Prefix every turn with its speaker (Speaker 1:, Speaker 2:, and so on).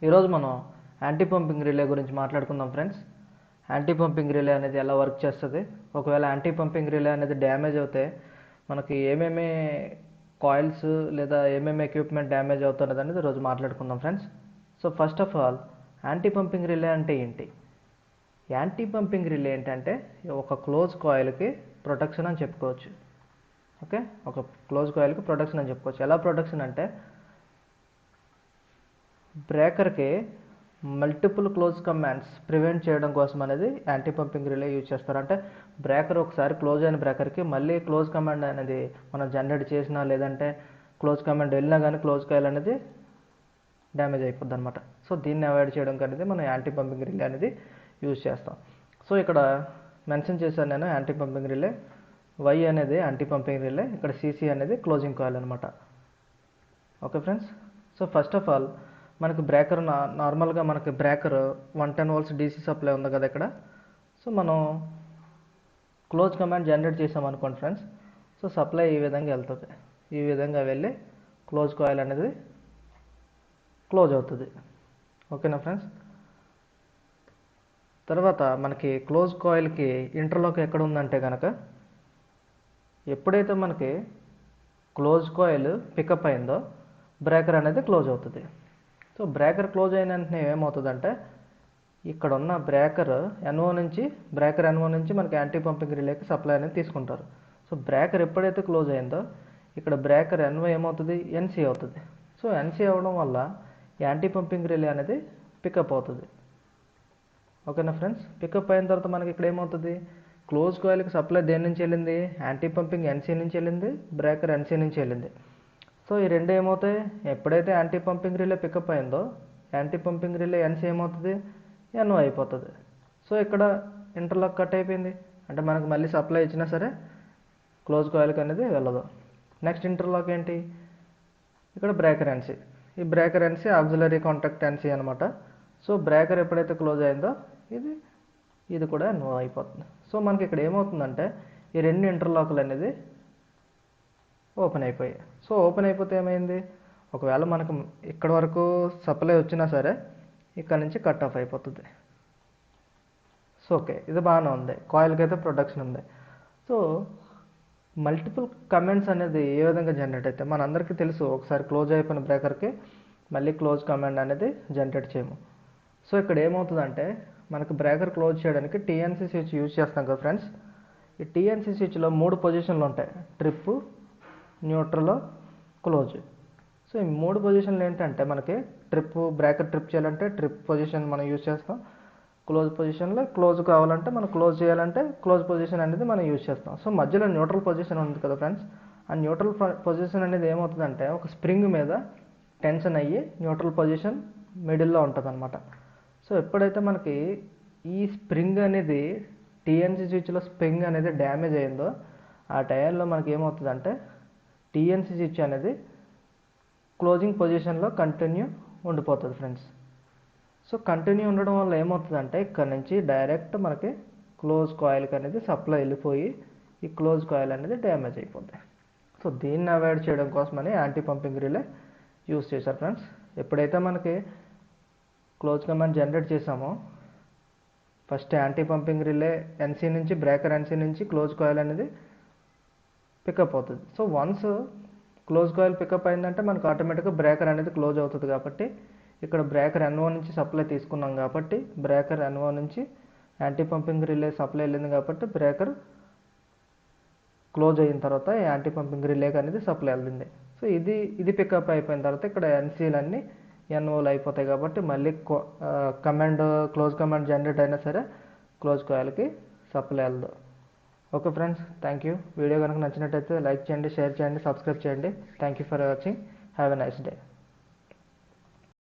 Speaker 1: ఈరోజు మనం anti pumping relay గురించి మాట్లాడుకుందాం ఫ్రెండ్స్. యాంటీ పంపింగ్ రిలే అనేది ఎలా వర్క్ చేస్తుంది, ఒకవేళ యాంటీ పంపింగ్ రిలే అనేది డ్యామేజ్ అవుతే మనకి ఏమేమి కాయిల్స్ లేదా ఏమేమి ఎక్విప్మెంట్ డ్యామేజ్ అవుతున్నది అనేది ఈరోజు మాట్లాడుకుందాం friends. So first of all anti pumping relay అంటే ఏంటి? యాంటీ పంపింగ్ రిలే ఏంటంటే ఒక క్లోజ్ కాయిల్కి ప్రొటెక్షన్ అని చెప్పుకోవచ్చు. ఓకే, ఒక క్లోజ్ కాయిల్కి ప్రొటెక్షన్ అని చెప్పుకోవచ్చు. ఎలా ప్రొటెక్షన్ అంటే బ్రేకర్కి మల్టిపుల్ క్లోజ్ కమాండ్స్ ప్రివెంట్ చేయడం కోసం అనేది యాంటీ పంపింగ్ రిలే యూజ్ చేస్తారు. అంటే బ్రేకర్ ఒకసారి క్లోజ్ అయిన బ్రేకర్కి మళ్ళీ క్లోజ్ కమాండ్ అనేది మనం జనరేట్ చేసినా లేదంటే క్లోజ్ కమాండ్ వెళ్ళినా కానీ క్లోజ్ కాయిల్ అనేది డ్యామేజ్ అయిపోద్ది అనమాట. సో దీన్ని అవాయిడ్ చేయడం అనేది మనం యాంటీ పంపింగ్ రిలే అనేది యూజ్ చేస్తాం. సో ఇక్కడ మెన్షన్ చేశాను నేను యాంటీ పంపింగ్ రిలే. వై అనేది యాంటీ పంపింగ్ రిలే, ఇక్కడ సిసి అనేది క్లోజింగ్ కాయిల్ అనమాట. Okay friends, so first of all మనకి బ్రేకర్ నార్మల్గా మనకి బ్రేకర్ 110 volts డీసీ సప్లై ఉంది కదా ఇక్కడ. సో మనం క్లోజ్ కమాండ్ జనరేట్ చేసామనుకోండి ఫ్రెండ్స్, సో సప్లై ఈ విధంగా వెళ్తుంది. ఈ విధంగా వెళ్ళి క్లోజ్ కాయిల్ అనేది క్లోజ్ అవుతుంది. ఓకేనా ఫ్రెండ్స్? తర్వాత మనకి క్లోజ్ కాయిల్కి ఇంటర్లాక్ ఎక్కడ ఉందంటే కనుక, ఎప్పుడైతే మనకి క్లోజ్ కాయిల్ పికప్ అయిందో బ్రేకర్ అనేది క్లోజ్ అవుతుంది. సో బ్రేకర్ క్లోజ్ అయిన వెంటనే ఏమవుతుందంటే ఇక్కడ ఉన్న బ్రేకర్ ఎన్ఓ నుంచి మనకి యాంటీ పంపింగ్ రిలేకి సప్లై అనేది తీసుకుంటారు. సో బ్రేకర్ ఎప్పుడైతే క్లోజ్ అయిందో ఇక్కడ బ్రేకర్ ఎన్ఓ ఏమవుతుంది, ఎన్సీ అవుతుంది. సో ఎన్సీ అవ్వడం వల్ల యాంటీ పంపింగ్ రిలే అనేది పికప్ అవుతుంది. ఓకేనా ఫ్రెండ్స్? పికప్ అయిన తర్వాత మనకి ఇక్కడ ఏమవుతుంది, క్లోజ్ కాయిల్కి సప్లై దేని నుంచి వెళ్ళింది, యాంటీ పంపింగ్ ఎన్సీ నుంచి వెళ్ళింది, బ్రేకర్ ఎన్సీ నుంచి వెళ్ళింది. సో ఈ రెండు ఏమవుతాయి, ఎప్పుడైతే యాంటీ పంపింగ్ రిలే పికప్ అయిందో యాంటీ పంపింగ్ రిలే ఎన్సీ ఏమవుతుంది, ఎన్ఓ అయిపోతుంది. సో ఇక్కడ ఇంటర్లాక్ కట్ అయిపోయింది. అంటే మనకు మళ్ళీ సప్లై ఇచ్చినా సరే క్లోజ్ కాయిల్కి అనేది వెళ్ళదు. నెక్స్ట్ ఇంటర్లాక్ ఏంటి, ఇక్కడ బ్రేకర్ ఎన్సీ. ఈ breaker NC auxiliary contact NC అనమాట. సో బ్రేకర్ ఎప్పుడైతే క్లోజ్ అయిందో ఇది కూడా ఎన్ఓ అయిపోతుంది. సో మనకి ఇక్కడ ఏమవుతుందంటే ఈ రెండు ఇంటర్లాకులు అనేది ఓపెన్ అయిపోయాయి. సో ఓపెన్ అయిపోతే ఏమైంది, ఒకవేళ మనకు ఇక్కడ వరకు సప్లై వచ్చినా సరే ఇక్కడ నుంచి కట్ ఆఫ్ అయిపోతుంది. సో ఓకే, ఇది బాగానే ఉంది, కాయిల్కి అయితే ప్రొటెక్షన్ ఉంది. సో మల్టిపుల్ కమాండ్స్ అనేది ఏ విధంగా జనరేట్ అయితే మనందరికీ తెలుసు, ఒకసారి క్లోజ్ అయిపోయిన బ్రేకర్కి మళ్ళీ క్లోజ్ కమాండ్ అనేది జనరేట్ చేయము. సో ఇక్కడ ఏమవుతుందంటే మనకు బ్రేకర్ క్లోజ్ చేయడానికి టీఎన్సీ స్విచ్ యూజ్ చేస్తాం కదా ఫ్రెండ్స్. ఈ టీఎన్సీ స్విచ్లో 3 పొజిషన్లు ఉంటాయి, ట్రిప్, న్యూట్రల్, క్లోజ్. సో ఈ 3 పొజిషన్లు ఏంటంటే మనకి బ్రేకర్ ట్రిప్ చేయాలంటే ట్రిప్ పొజిషన్ మనం యూజ్ చేస్తాం. క్లోజ్ పొజిషన్లో క్లోజ్ కావాలంటే మనం క్లోజ్ చేయాలంటే క్లోజ్ పొజిషన్ అనేది మనం యూజ్ చేస్తాం. సో మధ్యలో న్యూట్రల్ పొజిషన్ ఉంది కదా ఫ్రెండ్స్. ఆ న్యూట్రల్ పొజిషన్ అనేది ఏమవుతుందంటే ఒక స్ప్రింగ్ మీద టెన్షన్ అయ్యి న్యూట్రల్ పొజిషన్ మిడిల్లో ఉంటుంది అనమాట. సో ఎప్పుడైతే మనకి ఈ స్ప్రింగ్ అనేది టీఎన్సీ స్విచ్లో స్ప్రింగ్ అనేది డ్యామేజ్ అయిందో ఆ టైంలో మనకి ఏమవుతుందంటే టీఎన్సీ స్విచ్ అనేది క్లోజింగ్ పొజిషన్లో కంటిన్యూ ఉండిపోతుంది ఫ్రెండ్స్. సో కంటిన్యూ ఉండడం వల్ల ఏమవుతుందంటే ఇక్కడ నుంచి డైరెక్ట్ మనకి క్లోజ్ కాయిల్కి అనేది సప్లై వెళ్ళిపోయి ఈ క్లోజ్ కాయిల్ అనేది డ్యామేజ్ అయిపోద్ది. సో దీన్ని అవాయిడ్ చేయడం కోసమని యాంటీ పంపింగ్ రిలే యూజ్ చేశారు ఫ్రెండ్స్. ఎప్పుడైతే మనకి క్లోజ్ కమాండ్ జనరేట్ చేసామో first anti pumping relay NC నుంచి బ్రేకర్ ఎన్సీ నుంచి క్లోజ్ కాయిల్ అనేది పికప్ అవుతుంది. So once close coil pick up అయిందంటే మనకు ఆటోమేటిక్గా బ్రేకర్ అనేది క్లోజ్ అవుతుంది. కాబట్టి ఇక్కడ బ్రేకర్ ఎన్ఓ నుంచి సప్లై తీసుకున్నాం కాబట్టి బ్రేకర్ ఎన్ఓ నుంచి యాంటీ పంపింగ్ రిలే సప్లై వెళ్ళింది కాబట్టి బ్రేకర్ క్లోజ్ అయిన తర్వాత యాంటీ పంపింగ్ రిలేకి అనేది సప్లై వెళ్ళింది. సో ఇది పికప్ అయిపోయిన తర్వాత ఇక్కడ ఎన్సీలు అన్నీ ఎన్ఓలు అయిపోతాయి కాబట్టి మళ్ళీ క్లోజ్ కమాండ్ జనరేట్ అయినా సరే క్లోజ్ కాయిల్కి సప్లై వెళ్ళదు. Okay friends, thank you. Video కనుక నచ్చినట్టయితే లైక్ చేయండి, షేర్ చేయండి, సబ్స్క్రైబ్ చేయండి. Thank you for watching. Have a nice day.